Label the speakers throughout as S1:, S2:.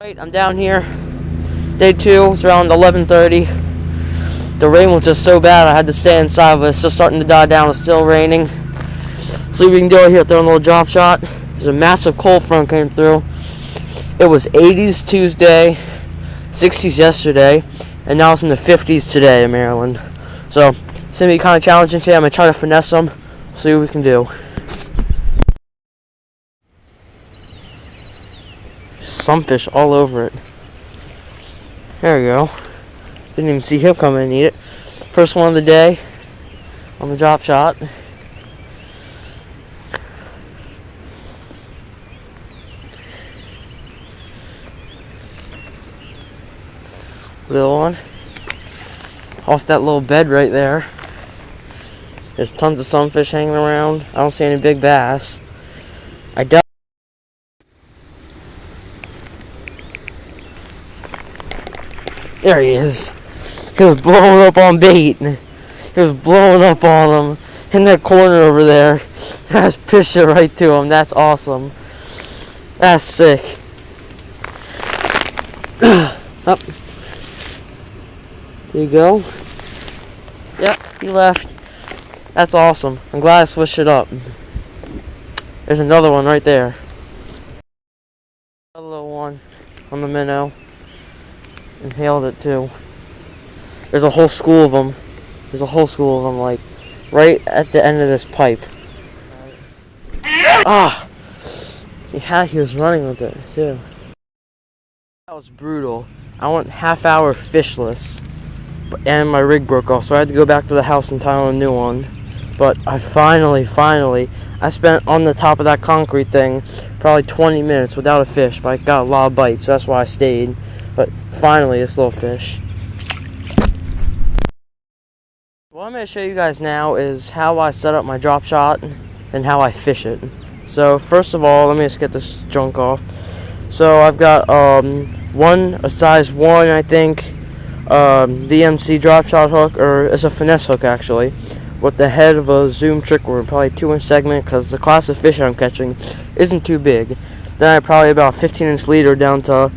S1: Right, I'm down here. Day 2. It's around 11:30. The rain was just so bad I had to stay inside, but it's just starting to die down. It's still raining. See what we can do here. Throwing a little drop shot. There's a massive cold front came through. It was 80s Tuesday, 60s yesterday, and now it's in the 50s today in Maryland. So it's gonna be kind of challenging today. I'm gonna try to finesse them. See what we can do. Sunfish all over it. There we go. Didn't even see him come in and eat it. First one of the day on the drop shot. Little one. Off that little bed right there. There's tons of sunfish hanging around. I don't see any big bass. There he is. He was blowing up on bait. He was blowing up on him in that corner over there. I just pitched it right to him. That's awesome. That's sick. Up. There you go. Yep, he left. That's awesome. I'm glad I switched it up. There's another one right there. Another little one on the minnow. Inhaled it too. There's a whole school of them. Like right at the end of this pipe. Ah! Yeah, he was running with it too. That was brutal. I went half hour fishless, and my rig broke off, so I had to go back to the house and tie on a new one. But I finally, I spent on the top of that concrete thing probably 20 minutes without a fish, but I got a lot of bites, so that's why I stayed. But finally, this little fish. What I'm going to show you guys now is how I set up my drop shot and how I fish it. So first of all, let me just get this junk off. So I've got a size 1, I think, VMC drop shot hook, or it's a finesse hook actually, with the head of a zoom trick worm, probably 2-inch segment, because the class of fish I'm catching isn't too big. Then I have probably about 15-inch leader down to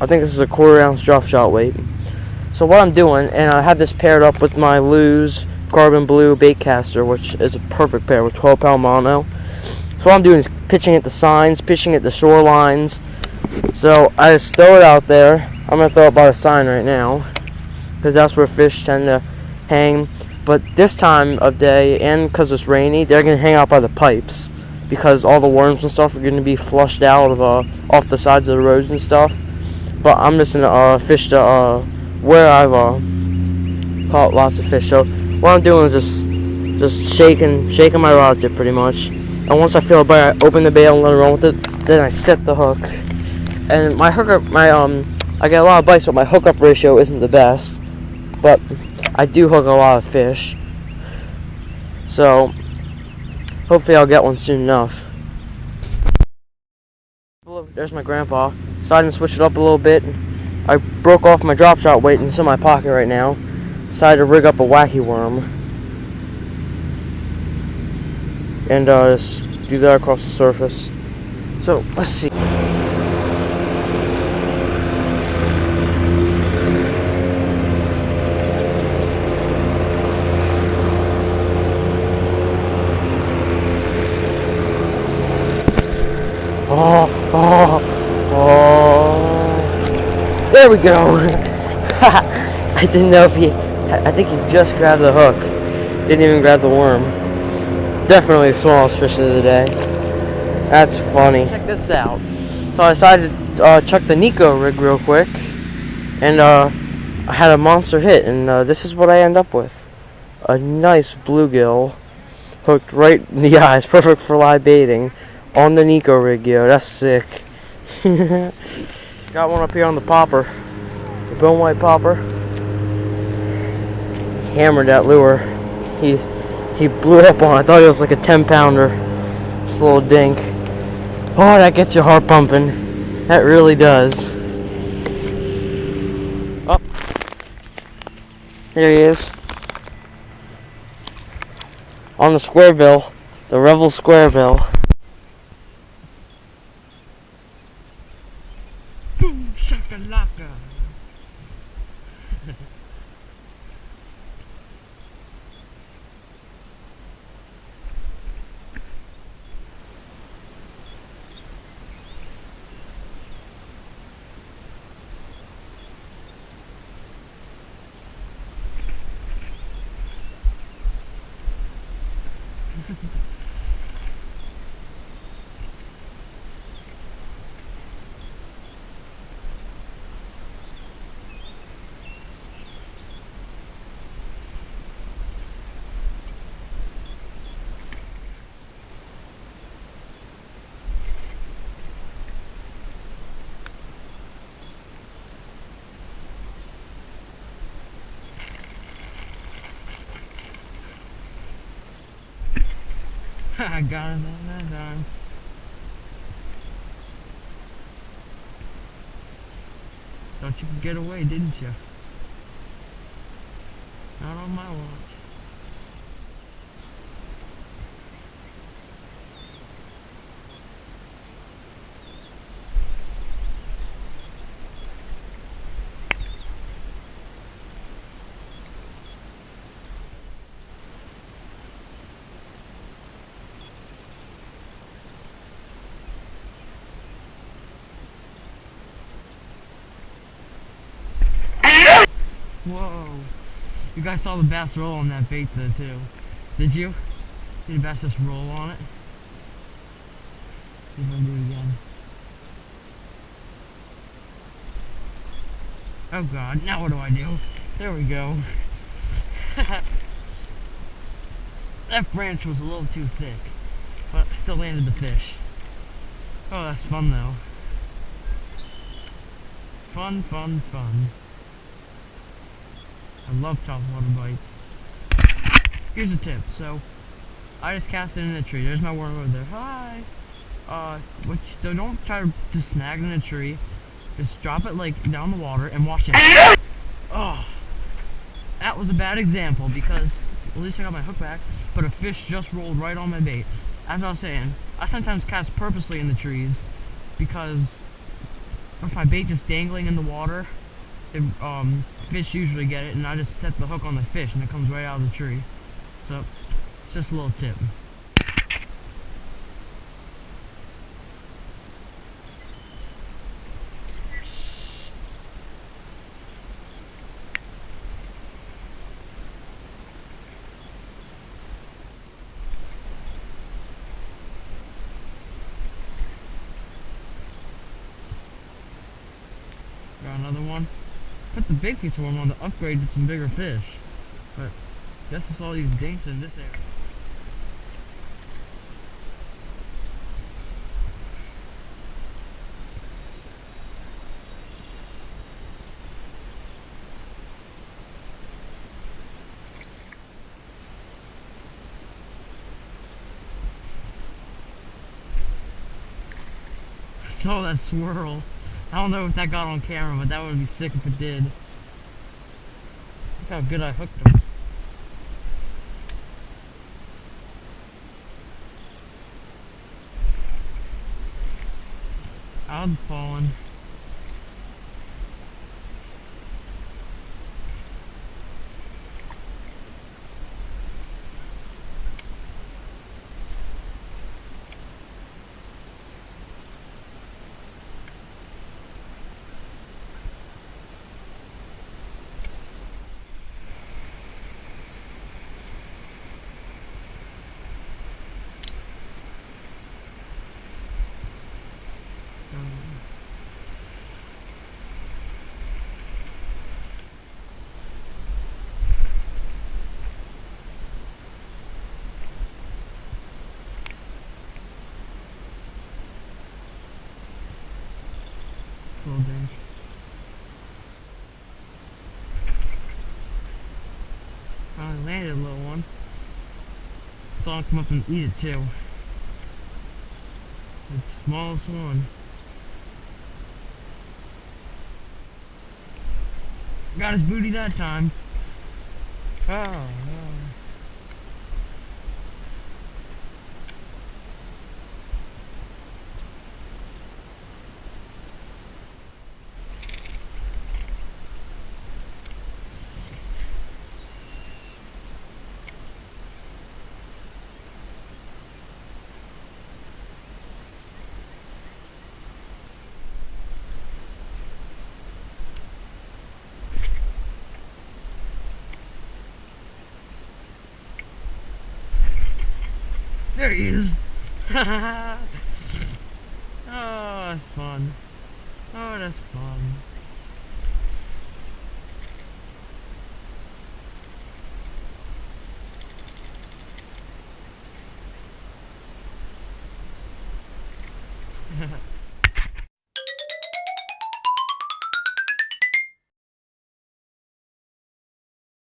S1: I think this is a 1/4 ounce drop shot weight. So what I'm doing, and I have this paired up with my Lew's Carbon Blue bait caster, which is a perfect pair with 12-pound mono. So what I'm doing is pitching at the signs, pitching at the shorelines. So I just throw it out there. I'm going to throw it by the sign right now, because that's where fish tend to hang. But this time of day, and because it's rainy, they're going to hang out by the pipes, because all the worms and stuff are going to be flushed out of off the sides of the roads and stuff. But I'm just gonna fish to where I've caught lots of fish. So what I'm doing is just shaking my rod tip pretty much. And once I feel a bite, I open the bail and let it run with it. Then I set the hook. And my hookup, I get a lot of bites, but my hookup ratio isn't the best. But I do hook a lot of fish. So hopefully I'll get one soon enough. There's my grandpa. Decided to switch it up a little bit. I broke off my drop shot weight and it's in my pocket right now. Decided to rig up a wacky worm. And just do that across the surface. So, let's see. There we go. I didn't know if I think he just grabbed the hook. Didn't even grab the worm. Definitely the smallest fish of the day. That's funny. Check this out. So I decided to chuck the Nico rig real quick. And I had a monster hit. And this is what I end up with. A nice bluegill hooked right in the eyes. Perfect for live baiting. On the Nico rig, yo. That's sick. Got one up here on the popper. The bone white popper. Hammered that lure. He blew up on it. I thought it was like a 10-pounder. Just a little dink. Oh, that gets your heart pumping. That really does. Oh. There he is. On the square bill. The Revel square bill.
S2: I got it that time. Thought you could get away, didn't you? Not on my watch. Whoa. You guys saw the bass roll on that bait though too. Did you? See the bass just roll on it? See if I can do it again. Oh god, now what do I do? There we go. That branch was a little too thick, but I still landed the fish. Oh, that's fun though. Fun, fun, fun. I love topwater bites. Here's a tip. So, I just cast it in a tree. There's my worm over there. Hi! Don't try to snag it in a tree. Just drop it like down the water and watch it. Oh! That was a bad example because at least I got my hook back, but a fish just rolled right on my bait. As I was saying, I sometimes cast purposely in the trees because with my bait just dangling in the water, fish usually get it, and I just set the hook on the fish and it comes right out of the tree. So, it's just a little tip. Got another one. Put the big piece of worm on to upgrade to some bigger fish. But I guess it's all these dinks in this area. I saw that swirl. I don't know if that got on camera, but that would be sick if it did. Look how good I hooked him. I'm falling. Cool thing. Finally landed a little one. Saw him come up and eat it too. The smallest one. Got his booty that time. Oh no. There he is. Oh, that's fun. Oh, that's fun.